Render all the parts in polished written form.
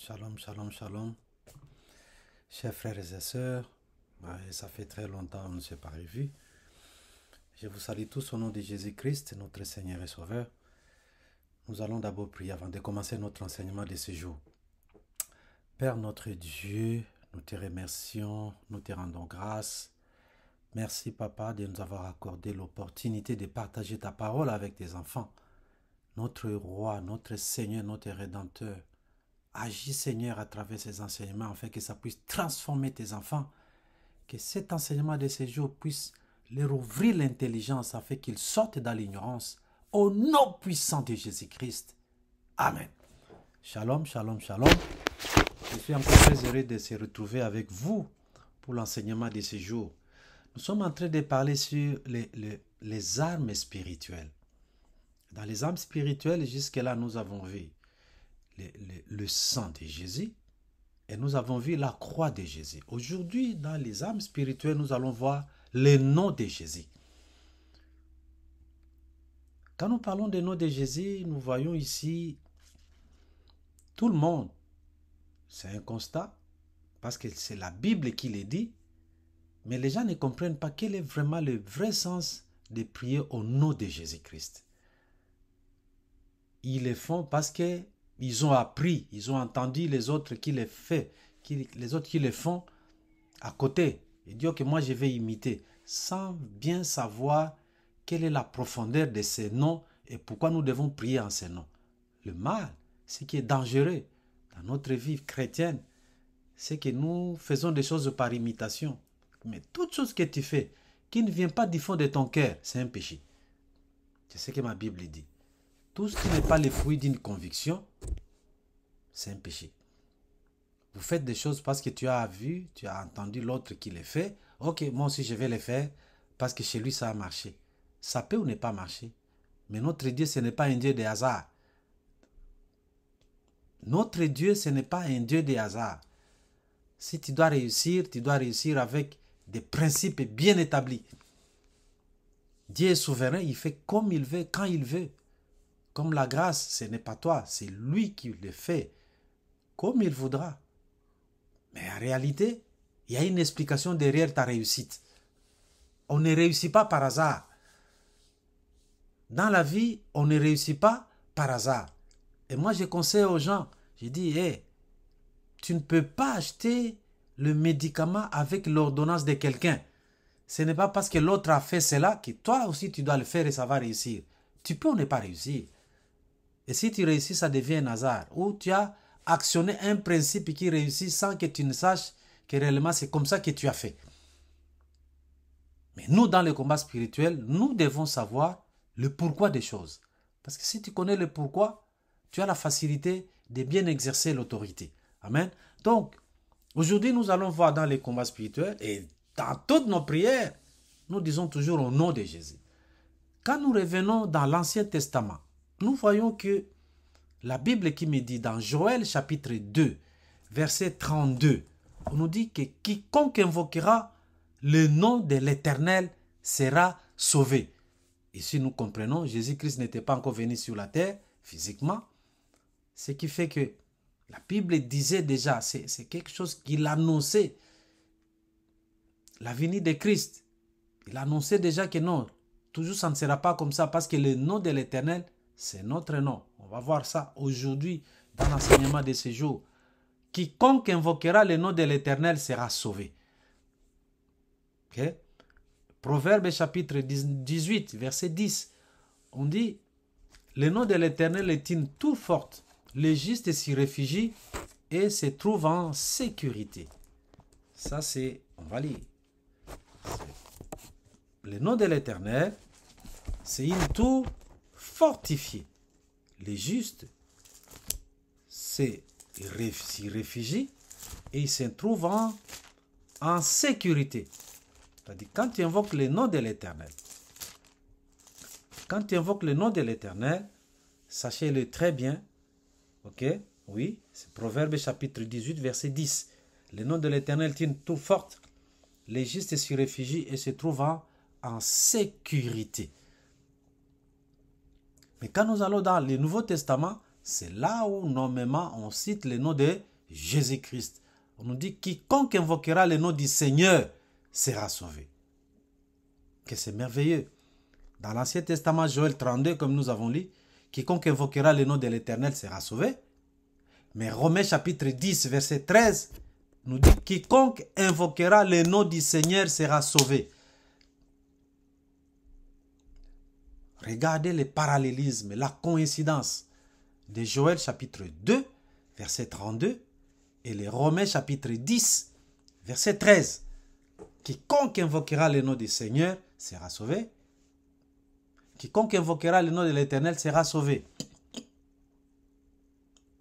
Shalom, shalom, shalom. Chers frères et sœurs, ça fait très longtemps qu'on ne s'est pas revus. Je vous salue tous au nom de Jésus-Christ, notre Seigneur et Sauveur. Nous allons d'abord prier avant de commencer notre enseignement de ce jour. Père notre Dieu, nous te remercions, nous te rendons grâce. Merci Papa de nous avoir accordé l'opportunité de partager ta parole avec tes enfants. Notre Roi, notre Seigneur, notre Rédempteur. Agis Seigneur à travers ces enseignements afin que ça puisse transformer tes enfants. Que cet enseignement de ces jours puisse leur ouvrir l'intelligence afin qu'ils sortent dans l'ignorance. Au nom puissant de Jésus-Christ. Amen. Shalom, shalom, shalom. Je suis encore très heureux de se retrouver avec vous pour l'enseignement de ces jours. Nous sommes en train de parler sur les armes spirituelles. Dans les armes spirituelles, jusque-là, nous avons vu le sang de Jésus et nous avons vu la croix de Jésus. Aujourd'hui, dans les armes spirituelles, nous allons voir le nom de Jésus. Quand nous parlons du nom de Jésus, nous voyons ici tout le monde. C'est un constat parce que c'est la Bible qui le dit, mais les gens ne comprennent pas quel est vraiment le vrai sens de prier au nom de Jésus-Christ. Ils le font parce que ils ont appris, ils ont entendu les autres qui le font, les autres qui le font à côté. Ils disent que moi je vais imiter, sans bien savoir quelle est la profondeur de ces noms et pourquoi nous devons prier en ces noms. Le mal, ce qui est dangereux dans notre vie chrétienne, c'est que nous faisons des choses par imitation. Mais toute chose que tu fais, qui ne vient pas du fond de ton cœur, c'est un péché. C'est ce que ma Bible dit. Tout ce qui n'est pas le fruit d'une conviction, c'est un péché. Vous faites des choses parce que tu as vu, tu as entendu l'autre qui les fait. Ok, moi aussi je vais les faire parce que chez lui ça a marché. Ça peut ou ne pas marcher. Mais notre Dieu, ce n'est pas un Dieu de hasard. Notre Dieu, ce n'est pas un Dieu de hasard. Si tu dois réussir avec des principes bien établis. Dieu est souverain, il fait comme il veut, quand il veut. Comme la grâce, ce n'est pas toi, c'est lui qui le fait comme il voudra. Mais en réalité, il y a une explication derrière ta réussite. On ne réussit pas par hasard. Dans la vie, on ne réussit pas par hasard. Et moi, je conseille aux gens, je dis, tu ne peux pas acheter le médicament avec l'ordonnance de quelqu'un. Ce n'est pas parce que l'autre a fait cela que toi aussi tu dois le faire et ça va réussir. Tu peux ou ne pas réussir. Et si tu réussis, ça devient un hasard. Ou tu as actionné un principe qui réussit sans que tu ne saches que réellement c'est comme ça que tu as fait. Mais nous, dans le combat spirituel, nous devons savoir le pourquoi des choses. Parce que si tu connais le pourquoi, tu as la facilité de bien exercer l'autorité. Amen. Donc, aujourd'hui, nous allons voir dans les combats spirituels et dans toutes nos prières, nous disons toujours au nom de Jésus. Quand nous revenons dans l'Ancien Testament, nous voyons que la Bible qui me dit dans Joël chapitre 2, verset 32, on nous dit que quiconque invoquera le nom de l'Éternel sera sauvé. Ici nous comprenons, Jésus-Christ n'était pas encore venu sur la terre physiquement, ce qui fait que la Bible disait déjà, c'est quelque chose qu'il annonçait, la venue de Christ. Il annonçait déjà que non, toujours ça ne sera pas comme ça parce que le nom de l'Éternel, c'est notre nom. On va voir ça aujourd'hui dans l'enseignement de ce jour. Quiconque invoquera le nom de l'Éternel sera sauvé. Okay? Proverbe chapitre 18, verset 10. On dit, le nom de l'Éternel est une tour forte. Le juste s'y réfugie et se trouve en sécurité. Ça c'est, on va lire. Le nom de l'Éternel, c'est une tour fortifiée. Les justes s'y réfugient et ils se trouvent en sécurité. C'est-à-dire, quand tu invoques le nom de l'Éternel, sachez-le très bien, ok? Oui, c'est Proverbe chapitre 18, verset 10. Le nom de l'Éternel est une tour forte. Les justes s'y réfugient et se trouvent en sécurité. Mais quand nous allons dans le Nouveau Testament, c'est là où normalement on cite le nom de Jésus-Christ. On nous dit, quiconque invoquera le nom du Seigneur sera sauvé. Que c'est merveilleux. Dans l'Ancien Testament, Joël 32, comme nous avons lu, quiconque invoquera le nom de l'Éternel sera sauvé. Mais Romains chapitre 10, verset 13, nous dit, quiconque invoquera le nom du Seigneur sera sauvé. Regardez le parallélisme, la coïncidence de Joël chapitre 2, verset 32, et les Romains chapitre 10, verset 13. Quiconque invoquera le nom du Seigneur sera sauvé. Quiconque invoquera le nom de l'Éternel sera sauvé.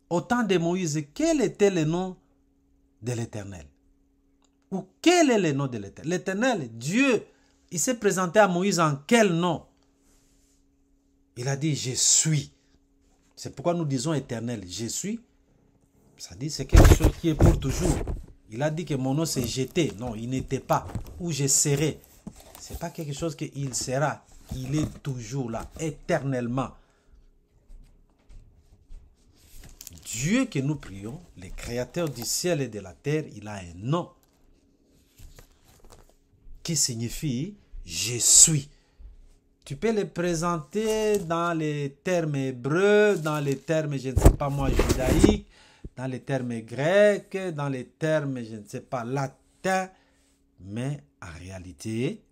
Au temps de Moïse, quel était le nom de l'Éternel? Ou quel est le nom de l'Éternel? L'Éternel, Dieu, il s'est présenté à Moïse en quel nom? Il a dit, je suis. C'est pourquoi nous disons éternel, je suis. Ça dit, c'est quelque chose qui est pour toujours. Il a dit que mon nom c'est j'étais. Non, il n'était pas. Ou je serai. Ce n'est pas quelque chose qu'il sera. Il est toujours là, éternellement. Dieu que nous prions, le créateur du ciel et de la terre, il a un nom qui signifie je suis. Tu peux le présenter dans les termes hébreux, dans les termes, je ne sais pas moi, judaïques, dans les termes grecs, dans les termes, je ne sais pas, latins. Mais en réalité,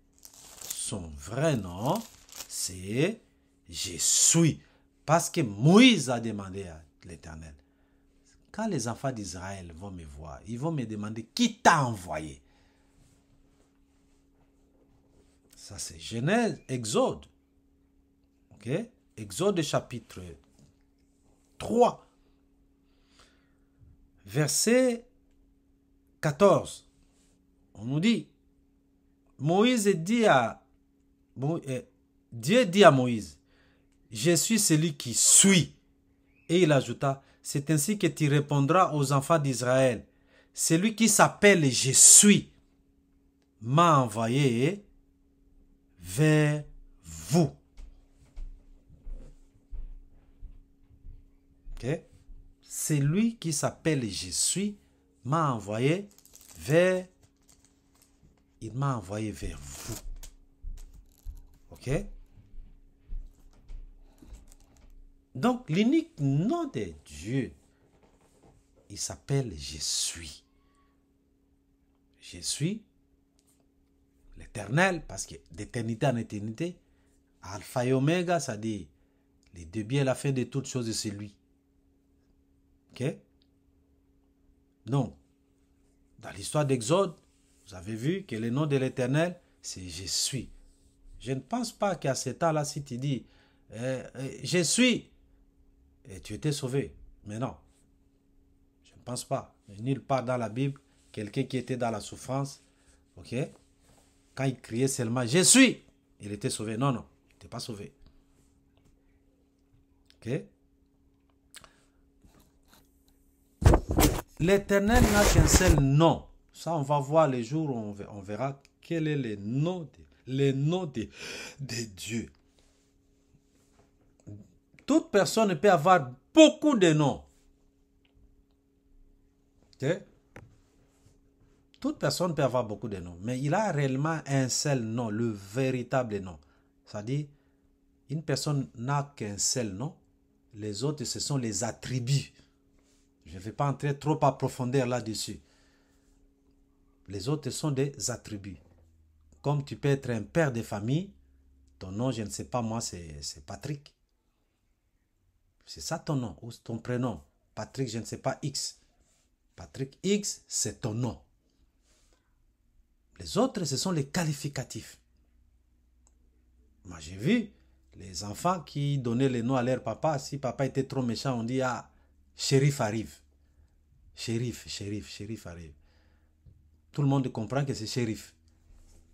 son vrai nom, c'est je suis. Parce que Moïse a demandé à l'Éternel. Quand les enfants d'Israël vont me voir, ils vont me demander qui t'a envoyé. Ça c'est Genèse, Exode. Ok? Exode chapitre 3. Verset 14. On nous dit, Dieu dit à Moïse, je suis celui qui suis. Et il ajouta, c'est ainsi que tu répondras aux enfants d'Israël. Celui qui s'appelle je suis m'a envoyé vers vous. Okay? Celui qui s'appelle je suis m'a envoyé vers vous. Ok? Donc, l'unique nom de Dieu, il s'appelle je suis. Je suis l'éternel, parce que d'éternité en éternité, alpha et oméga, ça dit les débuts et la fin de toutes choses, c'est lui. Ok? Donc, dans l'histoire d'Exode, vous avez vu que le nom de l'Éternel, c'est je suis. Je ne pense pas qu'à ce temps-là, si tu dis je suis, et tu étais sauvé. Mais non, je ne pense pas. Nulle part dans la Bible, quelqu'un qui était dans la souffrance, ok, quand il criait seulement je suis, il était sauvé. Non, non, il n'était pas sauvé. Ok? L'Éternel n'a qu'un seul nom. Ça, on va voir les jours où on verra quel est le nom de Dieu. Toute personne peut avoir beaucoup de noms. Okay? Toute personne peut avoir beaucoup de noms. Mais il a réellement un seul nom, le véritable nom. C'est-à-dire, une personne n'a qu'un seul nom. Les autres, ce sont les attributs. Je ne vais pas entrer trop à profondeur là-dessus. Les autres sont des attributs. Comme tu peux être un père de famille, ton nom, je ne sais pas moi, c'est Patrick. C'est ça ton nom, ou ton prénom. Patrick, je ne sais pas, X. Patrick X, c'est ton nom. Les autres, ce sont les qualificatifs. Moi, j'ai vu les enfants qui donnaient les noms à leur papa. Si papa était trop méchant, on dit, ah, shérif arrive. Shérif arrive. Tout le monde comprend que c'est shérif.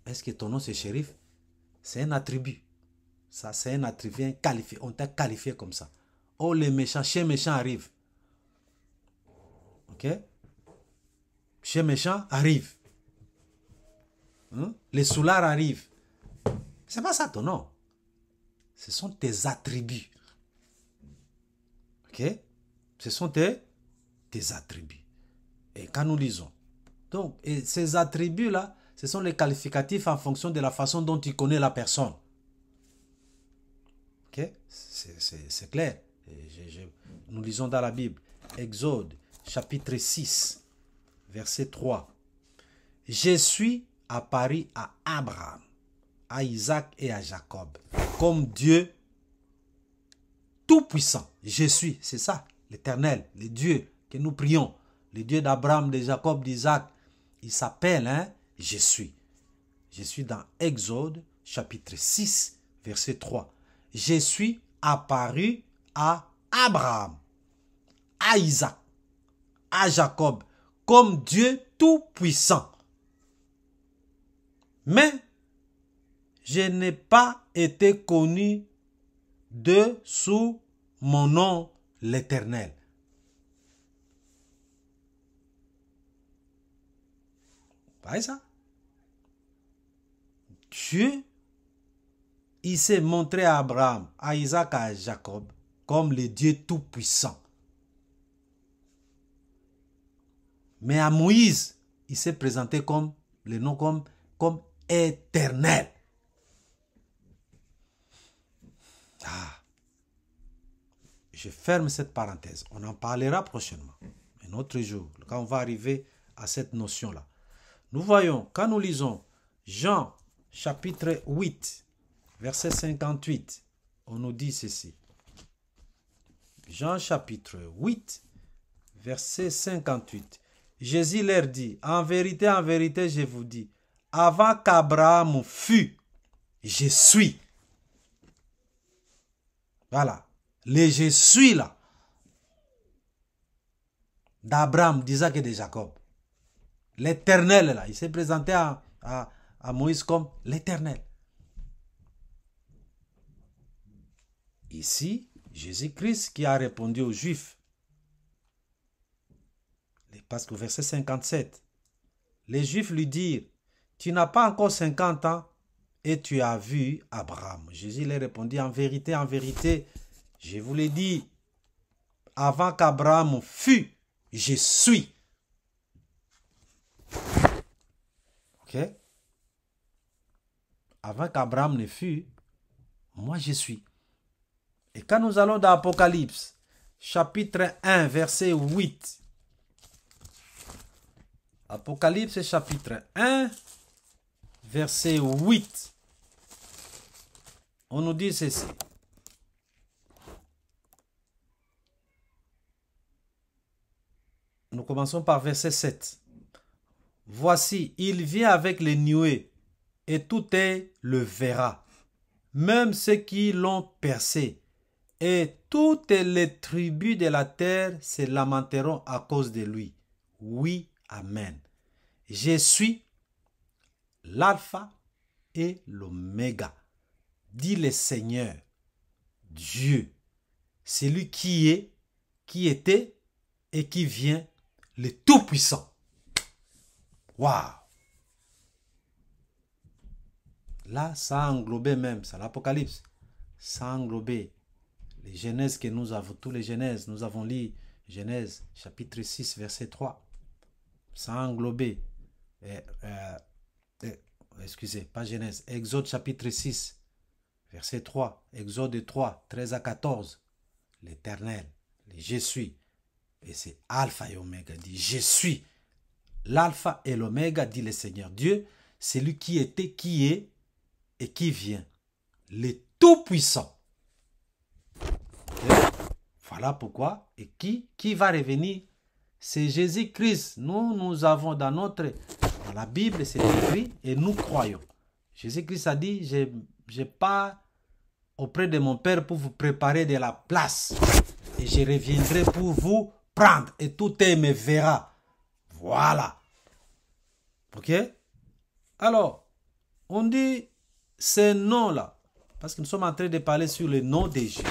Est-ce que ton nom c'est shérif? C'est un attribut. Ça, c'est un attribut qualifié. On t'a qualifié comme ça. Oh, les méchants, chez méchant arrive. Ok? Chez méchant arrive. Les soulards arrivent. C'est pas ça ton nom. Ce sont tes attributs. Ok? Ce sont tes attributs. Et quand nous lisons, donc, et ces attributs-là, ce sont les qualificatifs en fonction de la façon dont tu connais la personne. Ok? C'est clair. Nous lisons dans la Bible, Exode, chapitre 6, verset 3. Je suis apparu à Abraham, à Isaac et à Jacob, comme Dieu tout-puissant. Je suis, c'est ça, l'Éternel, le Dieu que nous prions, le Dieu d'Abraham, de Jacob, d'Isaac. Il s'appelle, je suis. Je suis dans Exode, chapitre 6, verset 3. Je suis apparu à Abraham, à Isaac, à Jacob, comme Dieu tout-puissant. Mais je n'ai pas été connu de sous mon nom l'Éternel. Vous voyez ça? Dieu, il s'est montré à Abraham, à Isaac, à Jacob, comme le Dieu tout-puissant. Mais à Moïse, il s'est présenté comme le nom comme éternel. Je ferme cette parenthèse. On en parlera prochainement, un autre jour, quand on va arriver à cette notion-là. Nous voyons, quand nous lisons Jean chapitre 8, verset 58, on nous dit ceci. Jean chapitre 8, verset 58. Jésus leur dit, en vérité, je vous dis, avant qu'Abraham fût, je suis. Voilà. Le je suis là. D'Abraham, d'Isaac et de Jacob. L'Éternel là. Il s'est présenté à Moïse comme l'Éternel. Ici, Jésus-Christ qui a répondu aux Juifs. Parce qu'au verset 57, les Juifs lui dirent, tu n'as pas encore 50 ans et tu as vu Abraham. Jésus leur répondit, en vérité, je vous l'ai dit, avant qu'Abraham fût, je suis. Ok? Avant qu'Abraham ne fût, moi je suis. Et quand nous allons dans Apocalypse, chapitre 1, verset 8. Apocalypse, chapitre 1, verset 8. On nous dit ceci. Nous commençons par verset 7. Voici, il vient avec les nuées, et tout est le verra, même ceux qui l'ont percé, et toutes les tribus de la terre se lamenteront à cause de lui. Oui, amen. Je suis l'alpha et l'oméga, dit le Seigneur, Dieu, celui qui est, qui était et qui vient, le Tout-Puissant. Waouh! Là, ça a englobé même, c'est l'Apocalypse, ça a englobé les Genèses que nous avons, tous les Genèses, nous avons lu Genèse chapitre 6, verset 3. Ça a englobé, excusez, pas Genèse, Exode chapitre 6, verset 3, Exode 3, 13 à 14, l'Éternel, le je suis, et c'est Alpha et Oméga, dit je suis, l'Alpha et l'Oméga, dit le Seigneur Dieu, c'est lui qui était, qui est et qui vient, le Tout-Puissant. Voilà pourquoi, et qui va revenir, c'est Jésus-Christ. Nous avons dans la Bible, c'est écrit, et nous croyons. Jésus-Christ a dit, je pars auprès de mon Père pour vous préparer de la place. Et je reviendrai pour vous prendre. Et tout me verra. Voilà. Ok? Alors, on dit ces noms-là, parce que nous sommes en train de parler sur le nom de Jésus.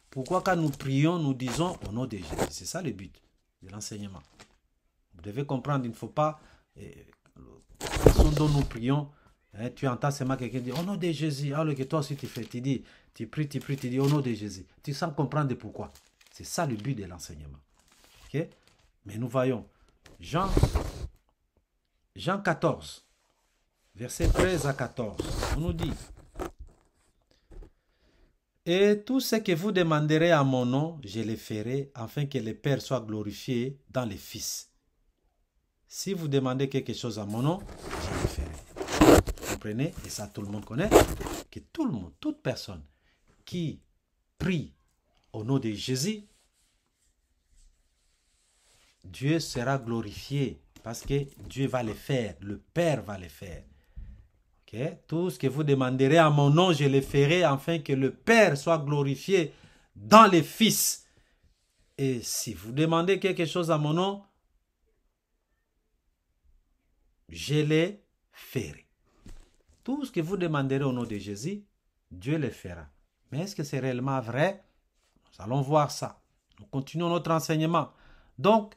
Pourquoi quand nous prions, nous disons au nom de Jésus? C'est ça le but de l'enseignement. Vous devez comprendre, il ne faut pas, la façon dont nous prions, hein, tu entends seulement quelqu'un dire au nom de Jésus, alors que toi aussi tu fais, tu dis, tu pries, tu dis au nom de Jésus. Tu sens comprendre pourquoi. C'est ça le but de l'enseignement. Okay? Mais nous voyons, Jean 14, verset 13 à 14, on nous dit: et tout ce que vous demanderez à mon nom, je le ferai, afin que le Père soit glorifié dans les Fils. Si vous demandez quelque chose à mon nom, je le ferai. Vous comprenez? Et ça, tout le monde connaît, que tout le monde, toute personne qui prie au nom de Jésus, Dieu sera glorifié, parce que Dieu va le faire, le Père va le faire. Okay? Tout ce que vous demanderez à mon nom, je le ferai, afin que le Père soit glorifié dans les Fils. Et si vous demandez quelque chose à mon nom, je le ferai. Tout ce que vous demanderez au nom de Jésus, Dieu le fera. Mais est-ce que c'est réellement vrai? Nous allons voir ça. Nous continuons notre enseignement. Donc,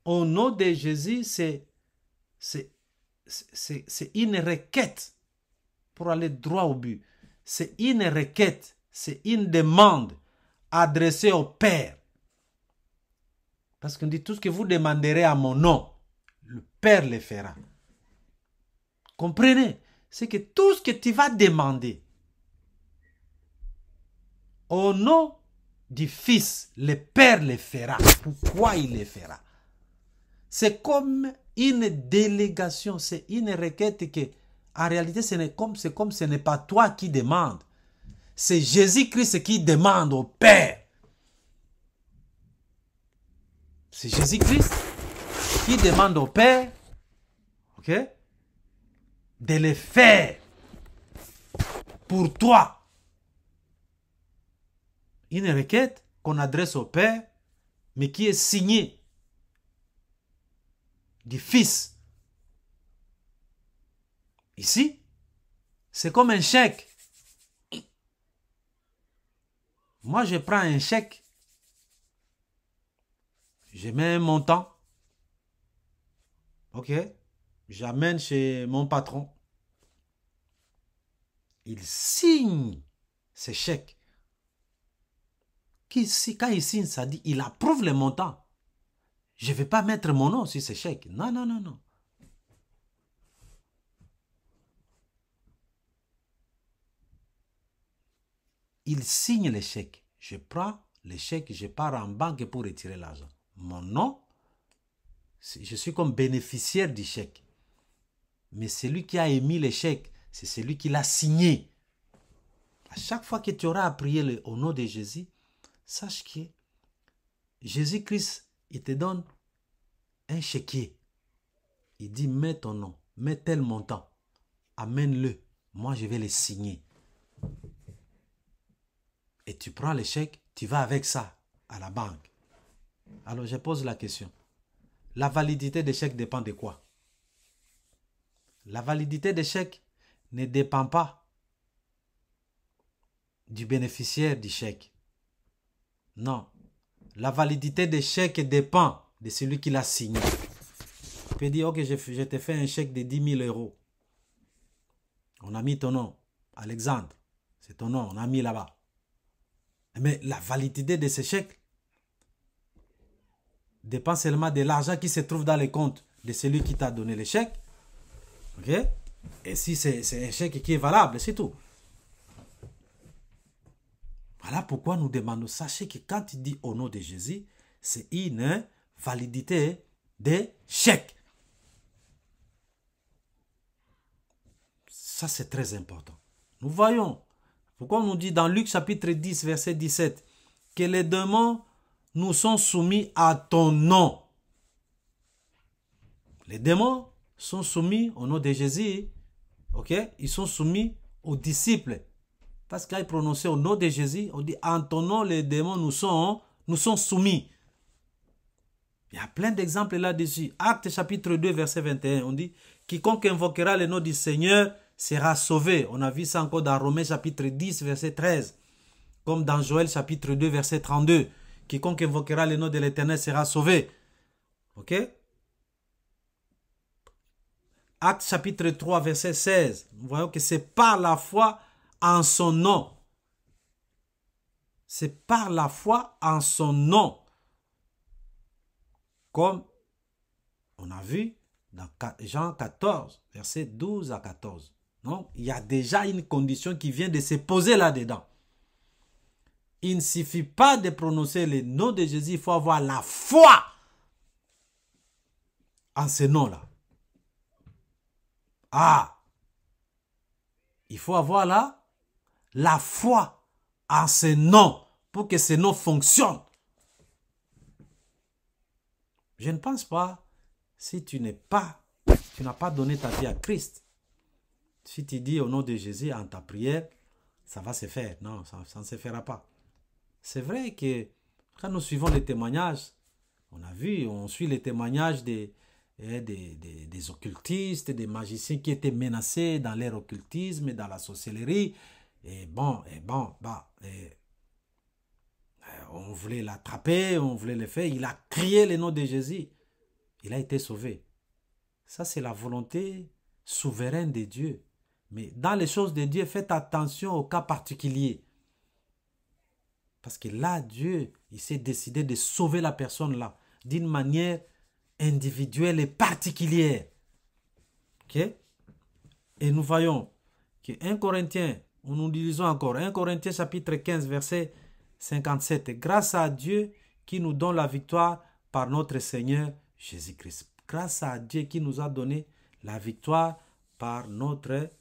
au nom de Jésus, c'est une requête pour aller droit au but. C'est une requête, c'est une demande adressée au Père. Parce qu'on dit tout ce que vous demanderez à mon nom, le Père le fera. Comprenez? C'est que tout ce que tu vas demander au nom du Fils, le Père le fera. Pourquoi il le fera? C'est comme une délégation, c'est une requête que, en réalité, c'est comme ce n'est pas toi qui demande. C'est Jésus-Christ qui demande au Père. C'est Jésus-Christ qui demande au Père, ok, de le faire pour toi. Une requête qu'on adresse au Père, mais qui est signée du Fils. Ici, c'est comme un chèque. Moi, je prends un chèque, je mets un montant, ok, j'amène chez mon patron. Il signe ce chèque. Quand il signe, ça dit, il approuve le montant. Je ne vais pas mettre mon nom sur ce chèque. Non, non, non, non. Il signe le chèque. Je prends le chèque, je pars en banque pour retirer l'argent. Mon nom, je suis comme bénéficiaire du chèque. Mais celui qui a émis le chèque, c'est celui qui l'a signé. À chaque fois que tu auras à prier au nom de Jésus, sache que Jésus-Christ, il te donne un chéquier. Il dit, mets ton nom, mets tel montant, amène-le. Moi, je vais le signer. Et tu prends le chèque, tu vas avec ça à la banque. Alors, je pose la question. La validité des chèques dépend de quoi? La validité des chèques ne dépend pas du bénéficiaire du chèque. Non. La validité des chèques dépend de celui qui l'a signé. Tu peux dire, ok, je te fais un chèque de 10 000 euros. On a mis ton nom, Alexandre. C'est ton nom, on a mis là-bas. Mais la validité de ce chèque dépend seulement de l'argent qui se trouve dans les comptes de celui qui t'a donné le chèque. Ok? Et si c'est un chèque qui est valable, c'est tout. Voilà pourquoi nous demandons. Sachez que quand il dit au nom de Jésus, c'est une validité des chèques. Ça, c'est très important. Nous voyons. Pourquoi on nous dit dans Luc chapitre 10, verset 17, que les démons nous sont soumis à ton nom. Les démons sont soumis au nom de Jésus. Ok? Ils sont soumis aux disciples. Parce qu'il est prononcé au nom de Jésus, on dit en ton nom les démons nous sont soumis. Il y a plein d'exemples là-dessus. Actes chapitre 2, verset 21, on dit quiconque invoquera le nom du Seigneur sera sauvé. On a vu ça encore dans Romains chapitre 10, verset 13. Comme dans Joël chapitre 2, verset 32. Quiconque invoquera le nom de l'Éternel sera sauvé. Ok? Actes chapitre 3, verset 16. Nous voyons que c'est par la foi en son nom. C'est par la foi en son nom. Comme on On a vu dans Jean 14, versets 12 à 14. Donc, il y a déjà une condition qui vient de se poser là-dedans. Il ne suffit pas de prononcer le nom de Jésus, il faut avoir la foi en ce nom-là. Ah, il faut avoir la foi en ce nom pour que ce nom fonctionne. Je ne pense pas, si tu n'as pas donné ta vie à Christ, si tu dis au nom de Jésus en ta prière, ça va se faire. Non, ça ne se fera pas. C'est vrai que quand nous suivons les témoignages, on suit les témoignages des occultistes, des magiciens qui étaient menacés dans leur occultisme et dans la sorcellerie. On voulait l'attraper, on voulait le faire. Il a crié le nom de Jésus. Il a été sauvé. Ça, c'est la volonté souveraine de Dieu. Mais dans les choses de Dieu, faites attention aux cas particuliers. Parce que là, Dieu, il s'est décidé de sauver la personne là, d'une manière individuelle et particulière. Ok? Et nous voyons que 1 Corinthiens, nous lisons encore, 1 Corinthiens chapitre 15, verset 57. Grâce à Dieu qui nous donne la victoire par notre Seigneur Jésus-Christ. Grâce à Dieu qui nous a donné la victoire par notre...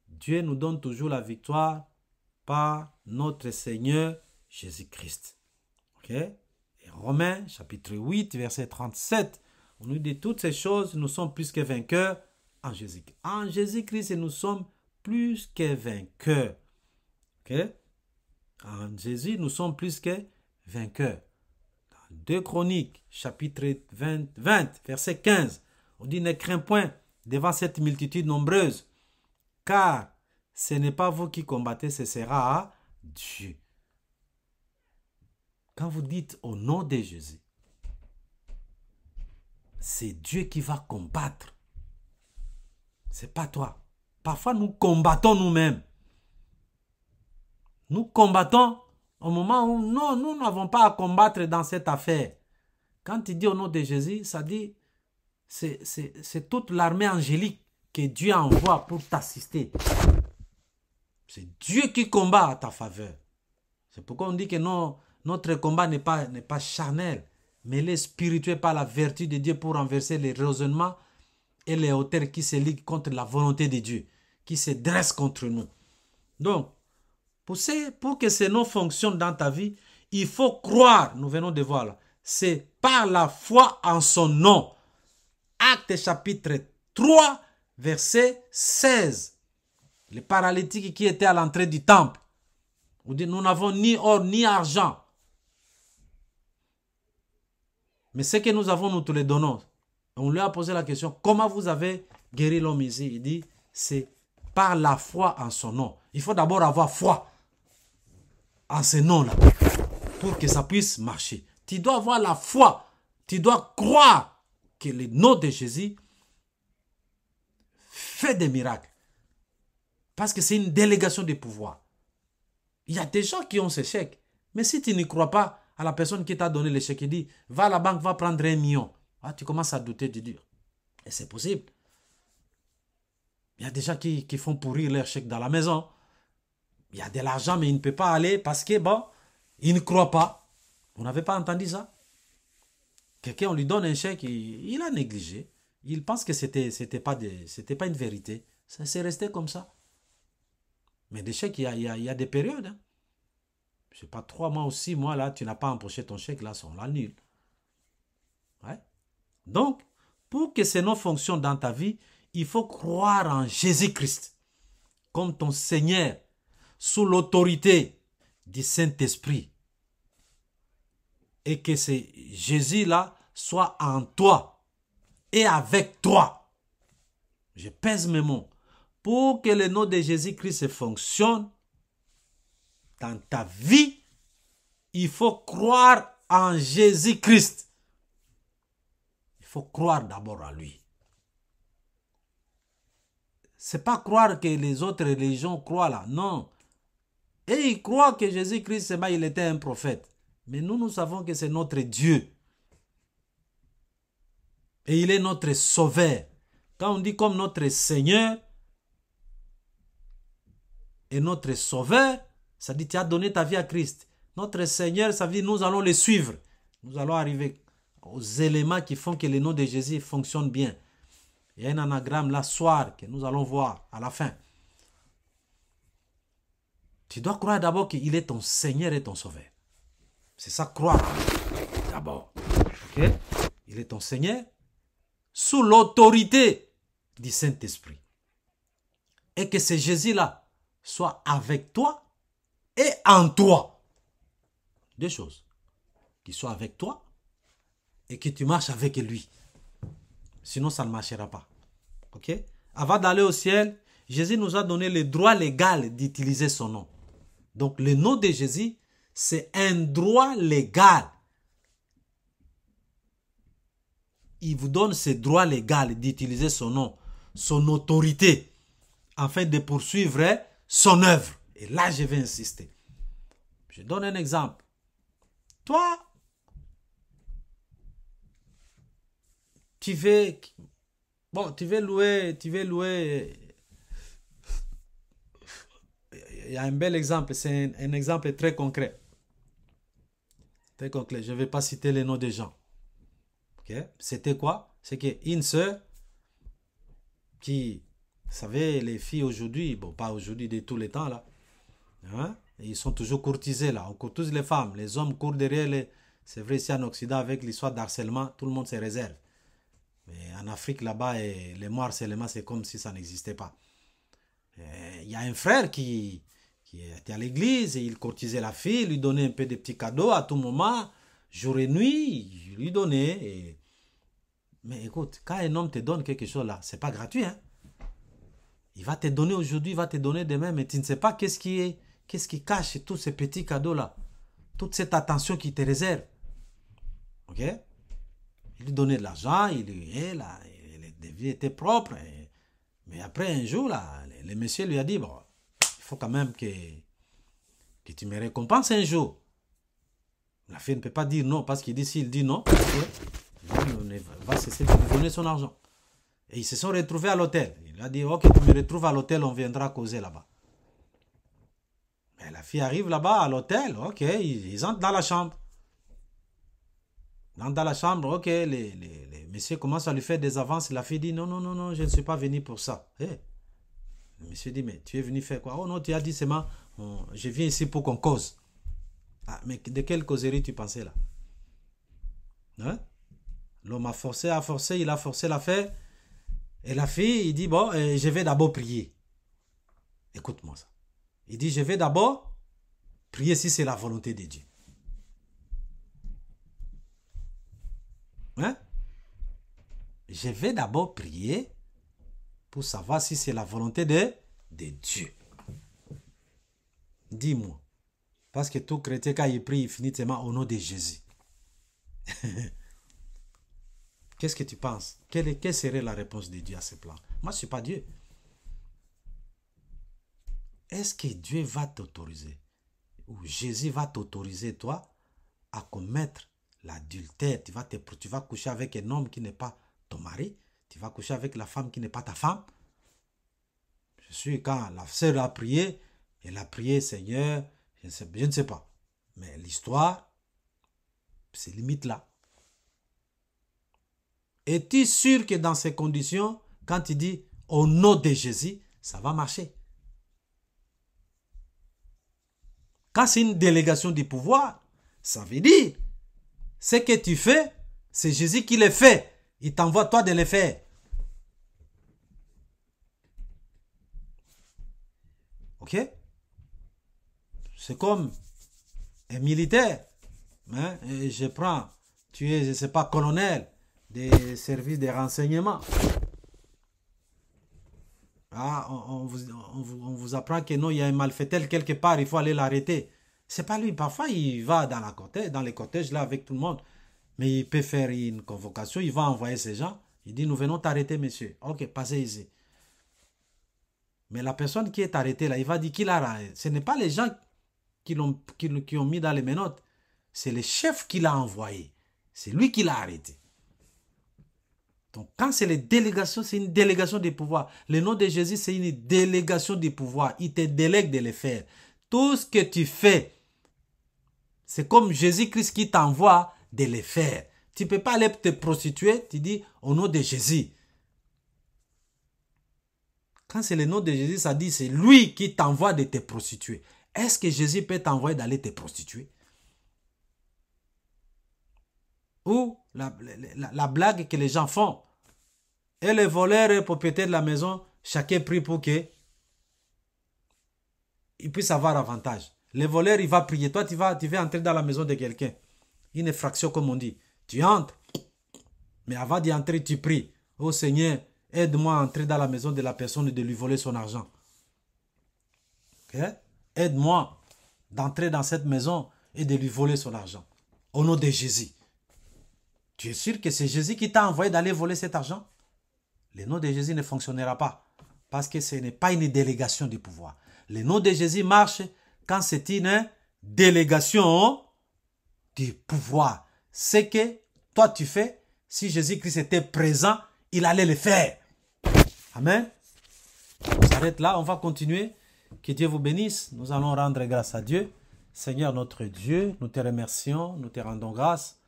Dieu nous donne toujours la victoire par notre Seigneur Jésus-Christ. Ok? Et Romains chapitre 8, verset 37. On nous dit toutes ces choses, nous sommes plus que vainqueurs en Jésus-Christ. En Jésus-Christ, nous sommes plus que vainqueurs. Ok? En Jésus, nous sommes plus que vainqueurs. Dans 2 Chroniques, chapitre 20, verset 15, on dit « Ne crains point devant cette multitude nombreuse, car ce n'est pas vous qui combattez, ce sera à Dieu. » Quand vous dites au nom de Jésus, c'est Dieu qui va combattre. C'est pas toi. Parfois, nous combattons nous-mêmes. Nous combattons au moment où non, nous n'avons pas à combattre dans cette affaire. Quand tu dis au nom de Jésus, ça dit c'est toute l'armée angélique que Dieu envoie pour t'assister. C'est Dieu qui combat à ta faveur. C'est pourquoi on dit que non, notre combat n'est pas charnel, mais il est spirituel par la vertu de Dieu pour renverser les raisonnements et les hauteurs qui se liguent contre la volonté de Dieu, qui se dressent contre nous. Donc, pour que ce nom fonctionne dans ta vie, il faut croire, nous venons de voir là, c'est par la foi en son nom. Actes chapitre 3, verset 16. Les paralytiques qui étaient à l'entrée du temple. On dit, nous n'avons ni or ni argent. Mais ce que nous avons, nous te le donnons. On lui a posé la question, comment vous avez guéri l'homme ici? Il dit, c'est par la foi en son nom. Il faut d'abord avoir foi en ce nom-là pour que ça puisse marcher. Tu dois avoir la foi. Tu dois croire que le nom de Jésus fait des miracles. Parce que c'est une délégation de pouvoir. Il y a des gens qui ont ce chèque. Mais si tu ne crois pas à la personne qui t'a donné le chèque, il dit, va à la banque, va prendre 1 million. Ah, tu commences à douter, tu dis, et c'est possible. Il y a des gens qui font pourrir leur chèque dans la maison. Il y a de l'argent, mais il ne peut pas aller parce que, bon, il ne croit pas. Vous n'avez pas entendu ça? Quelqu'un, on lui donne un chèque, il a négligé. Il pense que c'était pas une vérité. Ça s'est resté comme ça. Mais des chèques, il y a des périodes. Hein. Je ne sais pas, 3 mois ou 6 mois, là, tu n'as pas empoché ton chèque, là, on l'annule. Ouais. Donc, pour que ce nom fonctionne dans ta vie, il faut croire en Jésus-Christ comme ton Seigneur, sous l'autorité du Saint-Esprit. Et que ce Jésus-là soit en toi et avec toi. Je pèse mes mots. Pour que le nom de Jésus-Christ fonctionne dans ta vie, il faut croire en Jésus-Christ. Il faut croire d'abord à lui. C'est pas croire que les autres religions croient là. Non. Et ils croient que Jésus-Christ, il était un prophète. Mais nous savons que c'est notre Dieu. Et il est notre sauveur. Quand on dit comme notre Seigneur et notre sauveur, ça dit tu as donné ta vie à Christ. Notre Seigneur, ça veut dire nous allons le suivre. Nous allons arriver aux éléments qui font que le nom de Jésus fonctionne bien. Il y a un anagramme là, soir, que nous allons voir à la fin. Tu dois croire d'abord qu'il est ton Seigneur et ton Sauveur. C'est ça, croire d'abord. Okay? Il est ton Seigneur sous l'autorité du Saint-Esprit. Et que ce Jésus-là soit avec toi et en toi. Deux choses. Qu'il soit avec toi et que tu marches avec lui. Sinon, ça ne marchera pas. Ok? Avant d'aller au ciel, Jésus nous a donné le droit légal d'utiliser son nom. Donc, le nom de Jésus, c'est un droit légal. Il vous donne ce droit légal d'utiliser son nom, son autorité, afin de poursuivre son œuvre. Et là, je vais insister. Je donne un exemple. Toi, tu veux louer. Il y a un bel exemple, c'est un exemple très concret. Très concret. Je ne vais pas citer les noms des gens. Okay? C'était quoi? C'est qu'une sœur qui, vous savez, les filles aujourd'hui, bon, pas aujourd'hui, de tous les temps, là, hein? Ils sont toujours courtisés, là. On courtise les femmes. Les hommes courent derrière les... C'est vrai, ici en Occident, avec l'histoire d'harcèlement, tout le monde se réserve. Mais en Afrique, là-bas, les mots harcèlement, c'est comme si ça n'existait pas. Il y a un frère qui était à l'église et il courtisait la fille, lui donnait un peu de petits cadeaux à tout moment, jour et nuit, il lui donnait. Mais écoute, quand un homme te donne quelque chose là, c'est pas gratuit. Hein? Il va te donner aujourd'hui, il va te donner demain, mais tu ne sais pas qu'est-ce qui cache tous ces petits cadeaux là, toute cette attention qu'il te réserve. Ok? Il lui donnait de l'argent, il les vies étaient propres. Mais après un jour, là, le monsieur lui a dit, bon, il faut quand même que tu me récompenses un jour. La fille ne peut pas dire non, parce qu'il dit, s'il dit non, il va cesser de lui donner son argent. Et ils se sont retrouvés à l'hôtel. Il a dit, ok, tu me retrouves à l'hôtel, on viendra causer là-bas. Mais la fille arrive là-bas à l'hôtel, ok, ils entrent dans la chambre. Dans la chambre, ok, les messieurs commencent à lui faire des avances. La fille dit, non, non, non, non, je ne suis pas venu pour ça. Hey. Le monsieur dit, mais tu es venu faire quoi? Oh non, tu as dit seulement, je viens ici pour qu'on cause. Ah, mais de quelle causerie tu pensais là? Hein? L'homme a forcé, il a forcé l'affaire. Et la fille, il dit, bon, je vais d'abord prier. Écoute-moi ça. Il dit, je vais d'abord prier si c'est la volonté de Dieu. Hein? Je vais d'abord prier pour savoir si c'est la volonté de Dieu. Dis-moi. Parce que tout chrétien, quand il prie, il finit seulement au nom de Jésus. Qu'est-ce que tu penses? Quelle serait la réponse de Dieu à ce plan? Moi, je ne suis pas Dieu. Est-ce que Dieu va t'autoriser, ou Jésus va t'autoriser, toi, à commettre l'adultère? Tu vas coucher avec un homme qui n'est pas ton mari? Tu vas coucher avec la femme qui n'est pas ta femme? Je suis, quand la sœur a prié, elle a prié, Seigneur, je ne sais pas. Mais l'histoire, c'est limite là. Es-tu sûr que dans ces conditions, quand tu dis au nom de Jésus, ça va marcher? Quand c'est une délégation du pouvoir, ça veut dire, ce que tu fais, c'est Jésus qui le fait. Il t'envoie toi de le faire. Ok? C'est comme un militaire. Hein? Et tu es, je ne sais pas, colonel des services de renseignement. Ah, on vous apprend que non, il y a un malfaiteur quelque part, il faut aller l'arrêter. C'est pas lui. Parfois, il va dans les cortèges là avec tout le monde. Mais il peut faire une convocation, il va envoyer ces gens. Il dit, nous venons t'arrêter, monsieur. Ok, passez ici. Mais la personne qui est arrêtée là, il va dire qu'il a arrêté. Ce n'est pas les gens qui ont mis dans les menottes. C'est le chef qui l'a envoyé. C'est lui qui l'a arrêté. Donc, quand c'est les délégations, c'est une délégation de pouvoir. Le nom de Jésus, c'est une délégation de pouvoir. Il te délègue de le faire. Tout ce que tu fais, c'est comme Jésus-Christ qui t'envoie de le faire. Tu ne peux pas aller te prostituer, tu dis au nom de Jésus. Quand c'est le nom de Jésus, ça dit c'est lui qui t'envoie de te prostituer. Est-ce que Jésus peut t'envoyer d'aller te prostituer? Ou la blague que les gens font. Et les voleurs et les propriétaires de la maison, chacun prie pour qu'il puisse avoir avantage. Les voleurs, il va prier. Toi, tu vas entrer dans la maison de quelqu'un. Une fraction, comme on dit. Tu entres. Mais avant d'y entrer, tu pries. Oh Seigneur, aide-moi à entrer dans la maison de la personne et de lui voler son argent. Okay? Aide-moi d'entrer dans cette maison et de lui voler son argent. Au nom de Jésus. Tu es sûr que c'est Jésus qui t'a envoyé d'aller voler cet argent? Le nom de Jésus ne fonctionnera pas. Parce que ce n'est pas une délégation de pouvoir. Le nom de Jésus marche quand c'est une délégation du pouvoir. Ce que toi tu fais, si Jésus-Christ était présent, il allait le faire. Amen. On s'arrête là, on va continuer. Que Dieu vous bénisse. Nous allons rendre grâce à Dieu. Seigneur notre Dieu, nous te remercions, nous te rendons grâce.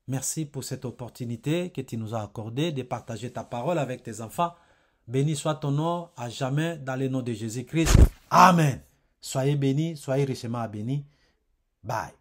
Merci pour cette opportunité que tu nous as accordée de partager ta parole avec tes enfants. Béni soit ton nom à jamais dans le nom de Jésus-Christ. Amen. Soyez bénis, soyez richement bénis. Bye.